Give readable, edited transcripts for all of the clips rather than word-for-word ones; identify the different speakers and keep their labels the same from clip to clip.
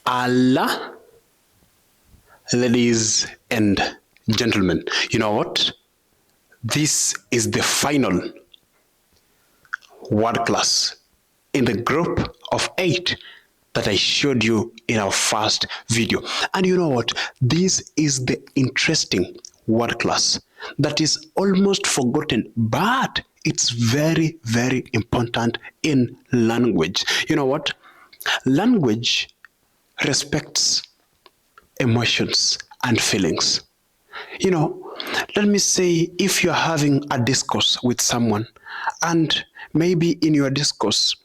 Speaker 1: Allah, ladies and gentlemen, you know what? This is the final word class in the group of 8 that I showed you in our first video. And you know what? This is the interesting word class that is almost forgotten, but it's very, very important in language. You know what? Language respects emotions and feelings. You know, let me say if you're having a discourse with someone and maybe in your discourse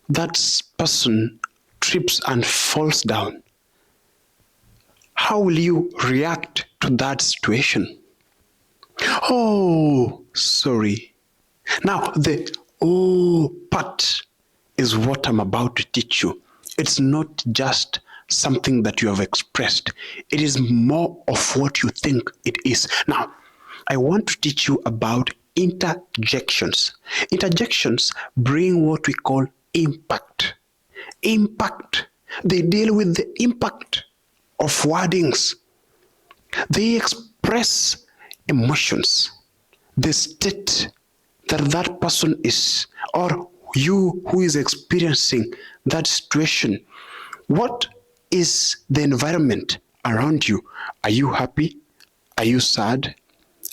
Speaker 1: that person trips and falls down, how will you react to that situation? Oh, sorry. Now, the oh part is what I'm about to teach you. It's not just something that you have expressed. It is more of what you think it is. Now, I want to teach you about interjections. Interjections bring what we call impact. Impact. They deal with the impact of wordings. They express emotions, the state that that person is, or you who is experiencing that situation. What is the environment around you? Are you happy? Are you sad?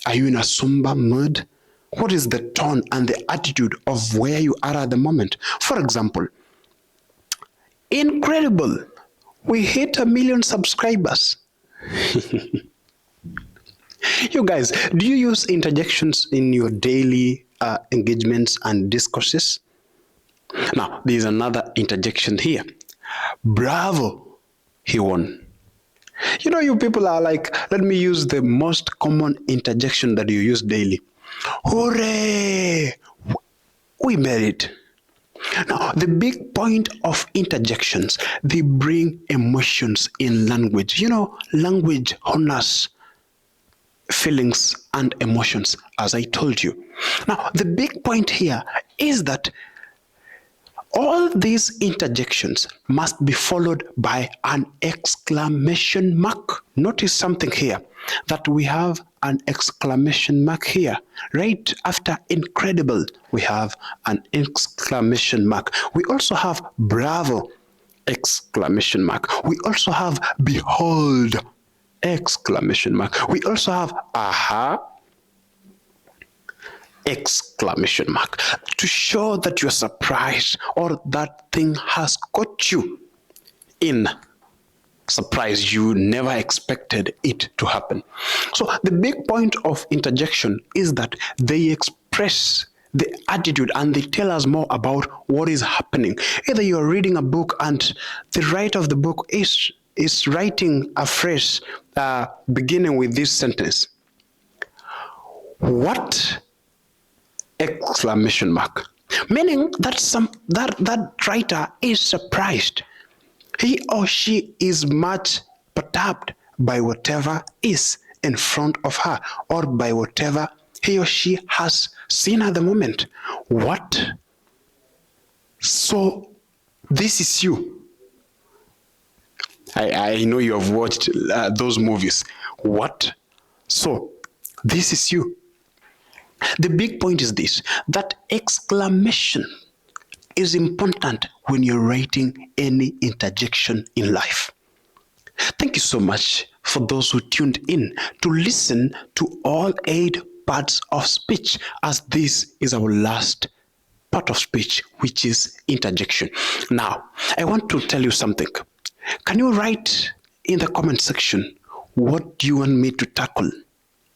Speaker 1: Are you in a somber mood? What is the tone and the attitude of where you are at the moment? For example, incredible, we hit 1 million subscribers. You guys, do you use interjections in your daily engagements and discourses? Now, there is another interjection here. Bravo, he won. You know, you people are like, let me use the most common interjection that you use daily. Hooray! We made it. Now, the big point of interjections, they bring emotions in language. You know, language honors feelings and emotions, as I told you. Now, the big point here is that all these interjections must be followed by an exclamation mark. Notice something here, that we have an exclamation mark here. Right after incredible, we have an exclamation mark. We also have bravo, exclamation mark. We also have behold, exclamation mark. We also have aha, exclamation mark, to show that you're surprised or that thing has caught you in surprise. You never expected it to happen. So the big point of interjection is that they express the attitude and they tell us more about what is happening. Either you're reading a book and the writer of the book is writing a phrase beginning with this sentence. What? Exclamation mark. Meaning that that writer is surprised. He or she is much perturbed by whatever is in front of her or by whatever he or she has seen at the moment. What? So this is you. I know you have watched those movies. What? So this is you. The big point is this, that exclamation is important when you're writing any interjection in life. Thank you so much for those who tuned in to listen to all 8 parts of speech, as this is our last part of speech, which is interjection. Now, I want to tell you something. Can you write in the comment section what do you want me to tackle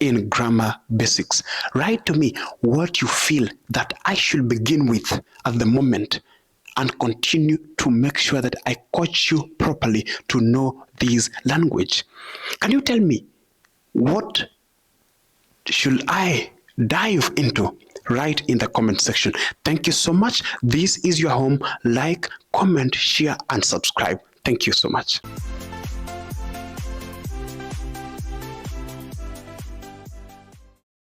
Speaker 1: in grammar basics? Write to me what you feel that I should begin with at the moment and continue to make sure that I coach you properly to know this language. Can you tell me what should I dive into? Write in the comment section. Thank you so much. This is your home. Like, comment, share, and subscribe. Thank you so much.